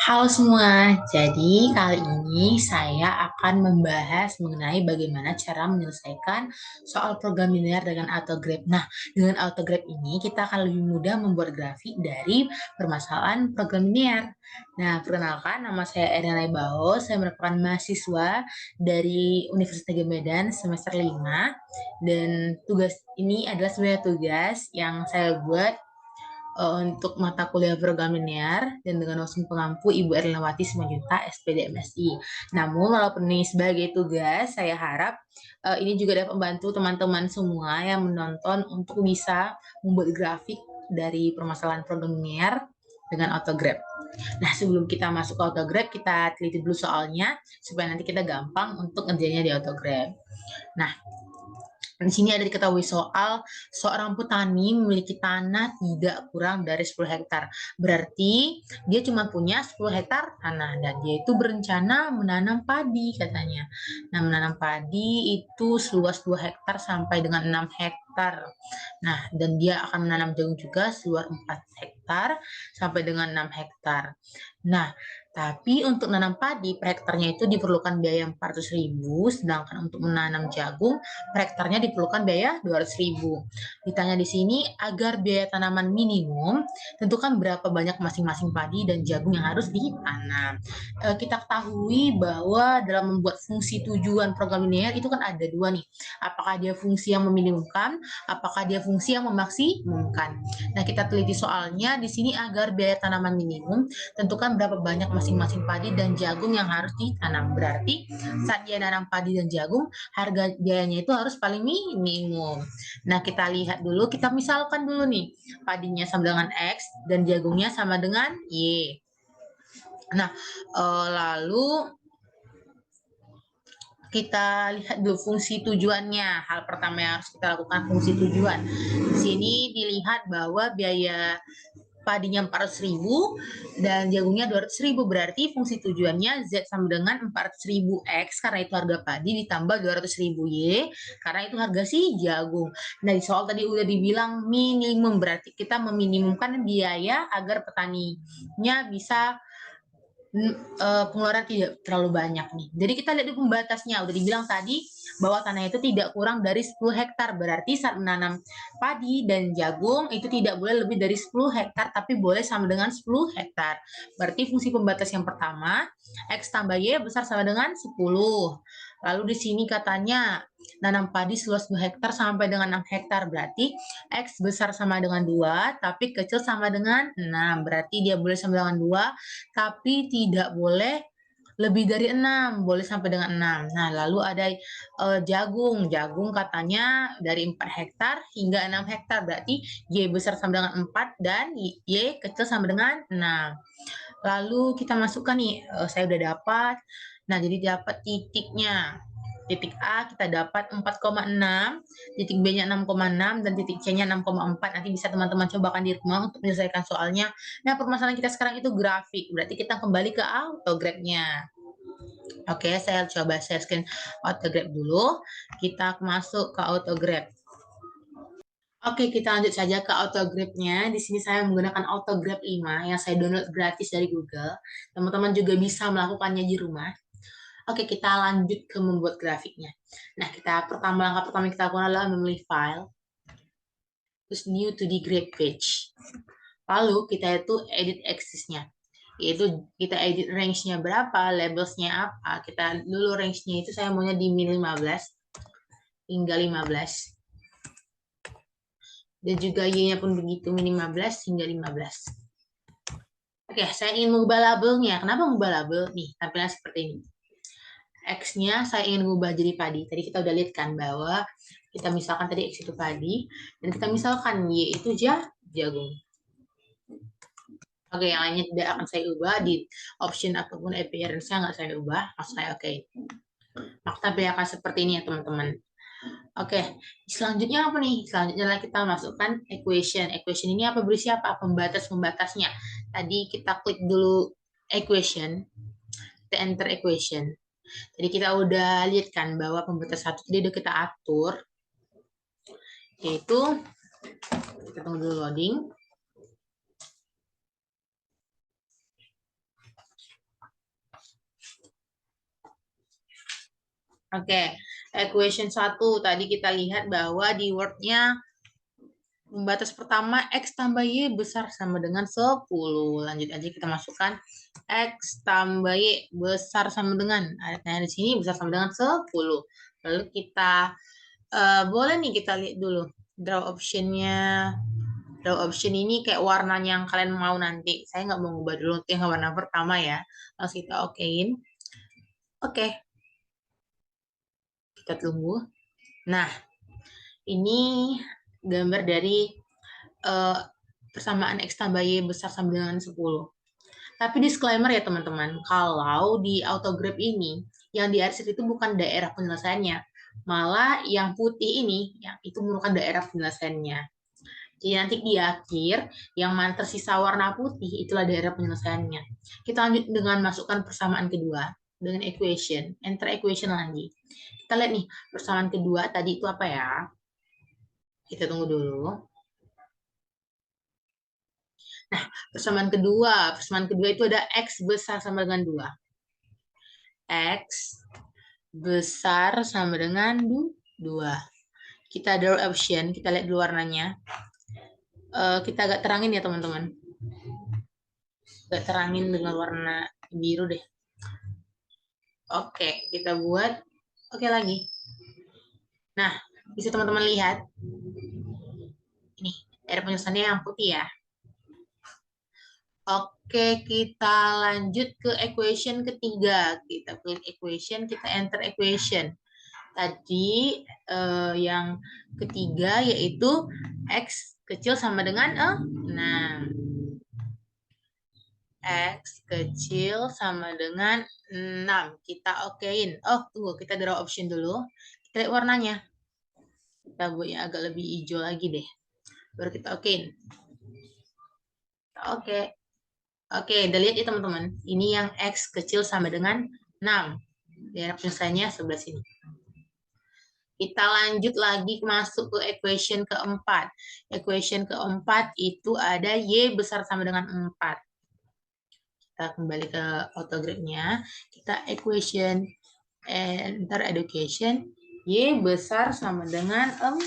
Halo semua, jadi kali ini saya akan membahas mengenai bagaimana cara menyelesaikan soal program linear dengan autograph. Nah, dengan autograph ini kita akan lebih mudah membuat grafik dari permasalahan program linear. Nah, perkenalkan nama saya Erina Bao, saya merupakan mahasiswa dari Universitas Negeri Medan semester 5 dan tugas ini adalah sebenarnya tugas yang saya buat untuk mata kuliah program linear dan dengan langsung pengampu Ibu Erlawati Simanjuntak SPD MSI. Namun walaupun ini sebagai tugas, saya harap ini juga dapat membantu teman-teman semua yang menonton untuk bisa membuat grafik dari permasalahan program linear dengan autograph. Nah, sebelum kita masuk ke autograph, kita teliti dulu soalnya supaya nanti kita gampang untuk ngerjainnya di autograph. Nah, di sini ada diketahui soal seorang petani memiliki tanah tidak kurang dari 10 hektar. Berarti dia cuma punya 10 hektar tanah dan dia itu berencana menanam padi katanya. Nah, menanam padi itu seluas 2 hektar sampai dengan 6 hektar. Nah, dan dia akan menanam jagung juga seluas 4 hektar sampai dengan 6 hektar. Nah, tapi untuk menanam padi per hektarnya itu diperlukan biaya 400.000, sedangkan untuk menanam jagung per hektarnya diperlukan biaya 200.000. Ditanya di sini, agar biaya tanaman minimum, tentukan berapa banyak masing-masing padi dan jagung yang harus ditanam. Kita ketahui bahwa dalam membuat fungsi tujuan program linear itu kan ada dua nih. Apakah dia fungsi yang meminimumkan, apakah dia fungsi yang memaksimumkan. Nah, kita teliti soalnya di sini agar biaya tanaman minimum, tentukan berapa banyak masing-masing padi dan jagung yang harus ditanam. Berarti saat dia nanam padi dan jagung, harga biayanya itu harus paling minimum. Nah, kita lihat dulu, kita misalkan dulu nih, padinya sama dengan X dan jagungnya sama dengan Y. Nah, lalu kita lihat dulu fungsi tujuannya. Hal pertama yang harus kita lakukan fungsi tujuan. Di sini dilihat bahwa biaya padinya 400.000 dan jagungnya 200.000, berarti fungsi tujuannya Z sama dengan 400.000 X karena itu harga padi ditambah 200.000 Y karena itu harga si jagung. Nah, di soal tadi udah dibilang minimum, berarti kita meminimumkan biaya agar petaninya bisa pengeluaran tidak terlalu banyak nih. Jadi kita lihat di pembatasnya, udah dibilang tadi bahwa tanah itu tidak kurang dari 10 hektar. Berarti saat menanam padi dan jagung itu tidak boleh lebih dari 10 hektar, tapi boleh sama dengan 10 hektar. Berarti fungsi pembatas yang pertama, X tambah Y besar sama dengan 10. Lalu di sini katanya nanam padi seluas 2 hektar sampai dengan 6 hektar. Berarti X besar sama dengan 2, tapi kecil sama dengan 6. Berarti dia boleh sama dengan 2, tapi tidak boleh lebih dari 6, boleh sampai dengan 6. Nah, lalu ada jagung. Jagung katanya dari 4 hektar hingga 6 hektar. Berarti Y besar sama dengan 4 dan Y kecil sama dengan 6. Lalu kita masukkan nih, saya udah dapat. Nah, jadi dapat titiknya. Titik A kita dapat 4,6, titik B-nya 6,6, dan titik C-nya 6,4. Nanti bisa teman-teman cobakan di rumah untuk menyelesaikan soalnya. Nah, permasalahan kita sekarang itu grafik. Berarti kita kembali ke autograph-nya. Oke, saya coba share screen autograph dulu. Kita masuk ke autograph. Oke, kita lanjut saja ke autograph-nya. Di sini saya menggunakan autograph 5 yang saya download gratis dari Google. Teman-teman juga bisa melakukannya di rumah. Oke, kita lanjut ke membuat grafiknya. Nah, langkah pertama yang kita lakukan adalah memilih file, terus new to the graph page. Lalu kita itu edit axis-nya. Yaitu kita edit range-nya berapa, labels-nya apa. Kita dulu range-nya itu saya maunya di min 15 hingga 15. Dan juga Y-nya pun begitu, min 15 hingga 15. Oke, saya ingin mengubah labelnya. Kenapa mengubah label? Nih, tampilan seperti ini. X-nya saya ingin mengubah jadi padi. Tadi kita udah lihat kan bahwa kita misalkan tadi X itu padi, dan kita misalkan Y itu jagung. Oke, yang lainnya tidak akan saya ubah. Di option ataupun appearance-nya nggak saya ubah. Langsung saya oke. Maka tampilnya akan seperti ini ya teman-teman. Oke, selanjutnya apa nih? Selanjutnya adalah kita masukkan equation. Equation ini apa, berisi apa? Pembatas-pembatasnya. Tadi kita klik dulu equation, kita enter equation. Jadi kita udah lihat kan bahwa pembatas satu tadi udah kita atur, yaitu kita tunggu dulu loading. Oke, equation 1 tadi kita lihat bahwa di word-nya batas pertama X tambah Y besar sama dengan 10. Lanjut aja kita masukkan X tambah Y besar sama dengan, nah di sini besar sama dengan 10. Lalu kita boleh nih kita lihat dulu draw optionnya. Draw option ini kayak warnanya yang kalian mau nanti. Saya nggak mau ngubah dulu yang warna pertama ya. Langsung kita okein. Oke, kita tunggu. Nah, ini gambar dari eh, persamaan X tambah Y besar sama dengan 10. Tapi disclaimer ya teman-teman, kalau di autograph ini, yang diarsir itu bukan daerah penyelesaiannya. Malah yang putih ini, yang itu merupakan daerah penyelesaiannya. Jadi nanti di akhir, yang mana tersisa warna putih, itulah daerah penyelesaiannya. Kita lanjut dengan masukkan persamaan kedua, dengan equation. Enter equation lagi. Kita lihat nih, persamaan kedua tadi itu apa ya? Kita tunggu dulu. Nah, persamaan kedua itu ada X besar sama dengan 2. X besar sama dengan 2. Kita draw option, kita lihat dulu warnanya. Kita agak terangin ya teman-teman. Agak terangin dengan warna biru deh. Oke, kita buat. Oke lagi. Nah, bisa teman-teman lihat. Ini, daerah penyelesaiannya yang putih ya. Oke, kita lanjut ke equation ketiga. Kita klik equation, kita enter equation. Tadi yang ketiga yaitu X kecil sama dengan 6. X kecil sama dengan 6. Kita okein. Oh, tunggu. Kita draw option dulu. Kita lihat warnanya. Kita buat yang agak lebih hijau lagi deh. Baru kita okein. Oke. Oke, udah lihat ya teman-teman. Ini yang X kecil sama dengan 6. Daerah penyelesaiannya sebelah sini. Kita lanjut lagi masuk ke equation keempat. Equation keempat itu ada Y besar sama dengan 4. Kita kembali ke autograph-nya. Kita equation enter education. Y besar sama dengan 4.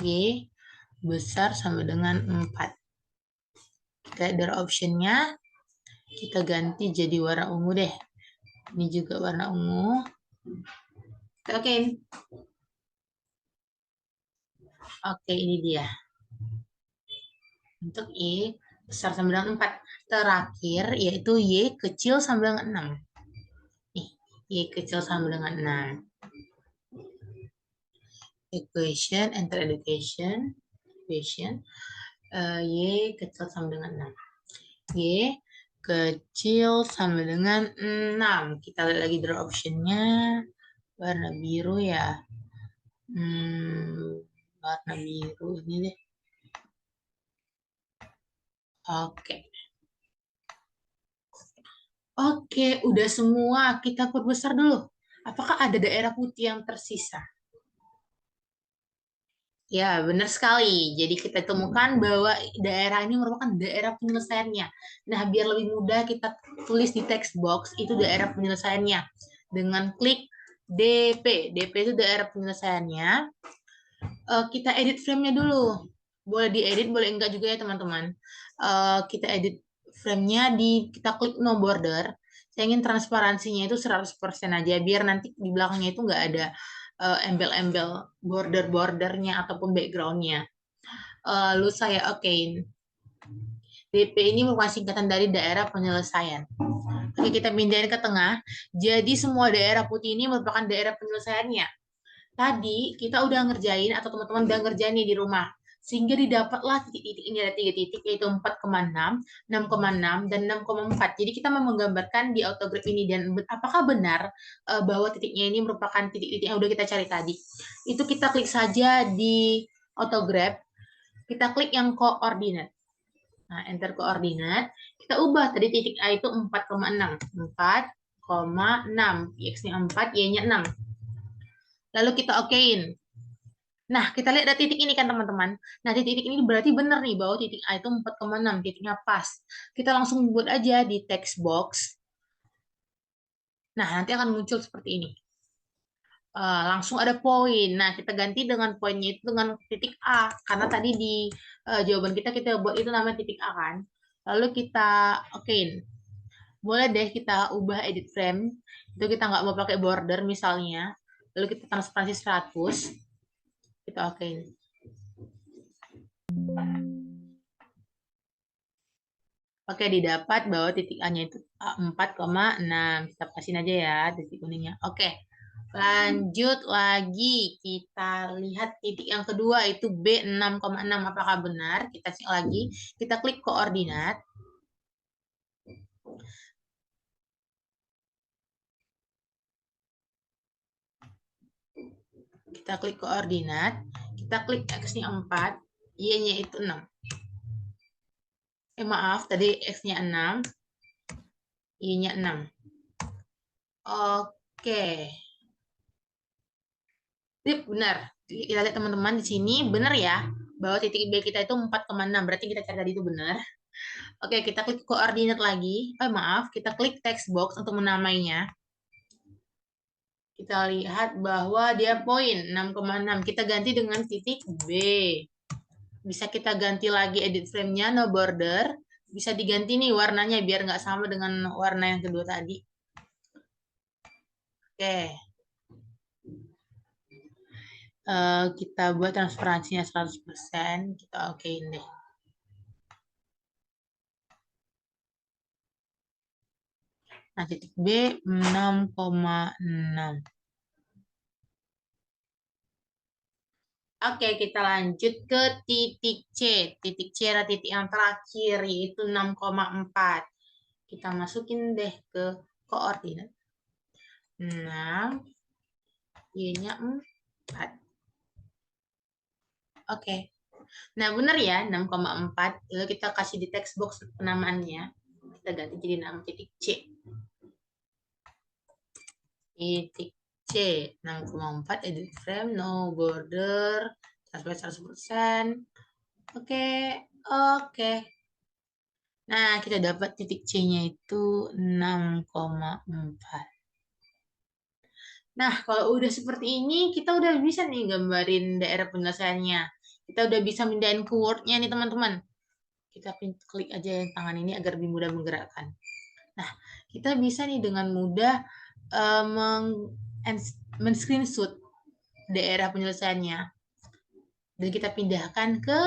Y besar sama dengan 4. Kita dari optionnya. Kita ganti jadi warna ungu deh. Ini juga warna ungu. Oke. Oke, ini dia. Untuk Y besar sama dengan 4. Terakhir yaitu Y kecil sama dengan 6. Nih, Y kecil sama dengan 6. Equation, enter education. Equation. Y kecil sama dengan 6. Y kecil sama dengan 6. Kita lihat lagi draw optionnya. Warna biru ya. Warna biru ini deh. Oke. Oke, udah semua. Kita perbesar dulu. Apakah ada daerah putih yang tersisa? Ya, benar sekali. Jadi kita temukan bahwa daerah ini merupakan daerah penyelesaiannya. Nah, biar lebih mudah kita tulis di text box itu daerah penyelesaiannya. Dengan klik DP. DP itu daerah penyelesaiannya. Kita edit frame-nya dulu. Boleh diedit, boleh enggak juga ya teman-teman. Kita edit frame-nya kita klik no border. Saya ingin transparansinya itu 100% aja biar nanti di belakangnya itu enggak ada embel-embel border-bordernya ataupun background-nya. Lalu saya okein. DP ini merupakan singkatan dari daerah penyelesaian. Oke, kita pindahin ke tengah. Jadi semua daerah putih ini merupakan daerah penyelesaiannya. Tadi kita udah ngerjain atau teman-teman udah ngerjain nih di rumah. Sehingga didapatlah titik-titik ini ada 3 titik yaitu 4,6, 6,6 dan 6,4. Jadi kita mau menggambarkan di autograph ini dan apakah benar bahwa titiknya ini merupakan titik-titik yang udah kita cari tadi. Itu kita klik saja di autograph. Kita klik yang koordinat. Nah, enter koordinat. Kita ubah tadi titik A itu 4,6. 4,6. X-nya 4, Y-nya 6. Lalu kita okein. Nah, kita lihat ada titik ini kan teman-teman. Nah, titik ini berarti benar nih bahwa titik A itu 4,6, titiknya pas. Kita langsung buat aja di text box. Nah, nanti akan muncul seperti ini. Langsung ada poin. Nah, kita ganti dengan poinnya itu dengan titik A. Karena tadi di jawaban kita buat itu namanya titik A kan. Lalu kita okein. Boleh deh kita ubah edit frame. Itu kita nggak mau pakai border misalnya. Lalu kita transparansi 100. Kita okein. Oke, didapat bahwa titik A-nya itu 4,6. Kita pasin aja ya titik kuningnya. Oke, lanjut lagi. Kita lihat titik yang kedua itu B 6,6. Apakah benar? Kita cek lagi. Kita klik koordinat. Kita klik koordinat. Kita klik X-nya 4. Y-nya itu 6. Maaf, tadi X-nya 6. Y-nya 6. Oke. Ini benar. Kita lihat teman-teman di sini benar ya bahwa titik B kita itu 4,6. Berarti kita cari tadi itu benar. Oke, kita klik koordinat lagi. Maaf, kita klik text box untuk menamainya. Kita lihat bahwa dia poin 6,6. Kita ganti dengan titik B. Bisa kita ganti lagi edit frame-nya, no border. Bisa diganti nih warnanya biar nggak sama dengan warna yang kedua tadi. Oke. Kita buat transparansinya 100%. Kita okein deh. Nah, titik B 6,6. Oke, kita lanjut ke titik C. Titik C adalah titik yang terakhir, yaitu 6,4. Kita masukin deh ke koordinat. 6, Y-nya 4. Oke. Nah, benar ya, 6,4. Lalu kita kasih di text box penamaannya. Kita ganti jadi nama titik C. Titik C, 6,4, edit frame, no border, transparan 100%. Oke, oke. Nah, kita dapat titik C-nya itu 6,4. Nah, kalau udah seperti ini, kita udah bisa nih gambarin daerah penyelesaiannya. Kita udah bisa mindahin ke Word-nya nih, teman-teman. Kita klik aja yang tangan ini agar lebih mudah menggerakkan. Nah, kita bisa nih dengan mudah men-screenshot daerah penyelesaiannya. Dan kita pindahkan ke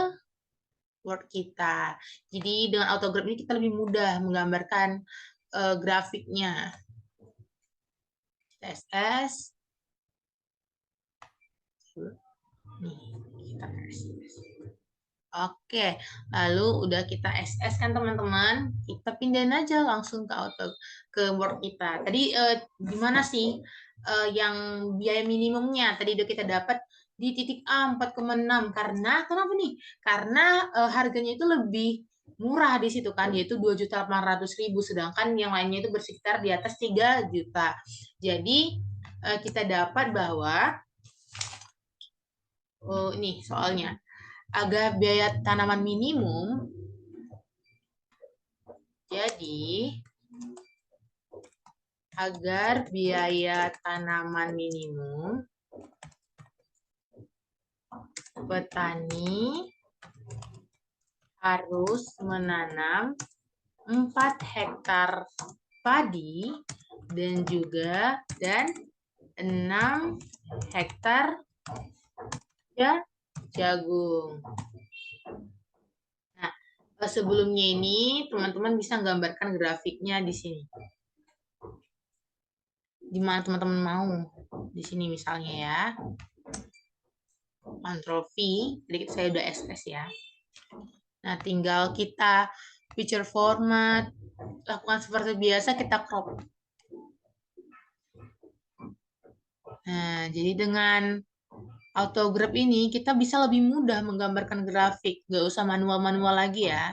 Word kita. Jadi dengan autograph ini kita lebih mudah menggambarkan grafiknya. SS. Nih, kita kasih. Oke, lalu udah kita SS kan teman-teman, kita pindahin aja langsung ke Word kita. Tadi gimana sih yang biaya minimumnya? Tadi udah kita dapat di titik A 4,6 karena kenapa nih? Karena harganya itu lebih murah di situ kan, yaitu 2.800.000, sedangkan yang lainnya itu bersekitar di atas 3 juta. Jadi kita dapat bahwa ini soalnya agar biaya tanaman minimum, jadi agar biaya tanaman minimum, petani harus menanam 4 hektar padi dan 6 hektar jagung. Nah, sebelumnya ini teman-teman bisa gambarkan grafiknya di sini. Di mana teman-teman mau. Di sini misalnya ya. Ctrl V, jadi saya udah SS ya. Nah, tinggal kita picture format, lakukan seperti biasa, kita crop. Nah, jadi dengan autograph ini kita bisa lebih mudah menggambarkan grafik, nggak usah manual-manual lagi ya.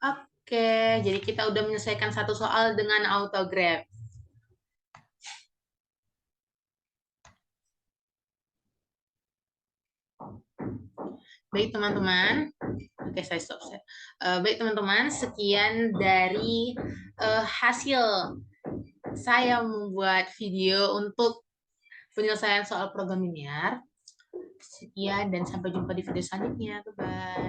Oke, jadi kita udah menyelesaikan satu soal dengan autograph. Baik teman-teman, oke saya stop. Baik teman-teman, sekian dari hasil saya membuat video untuk penyelesaian soal program linear. Sekian dan sampai jumpa di video selanjutnya. Bye-bye.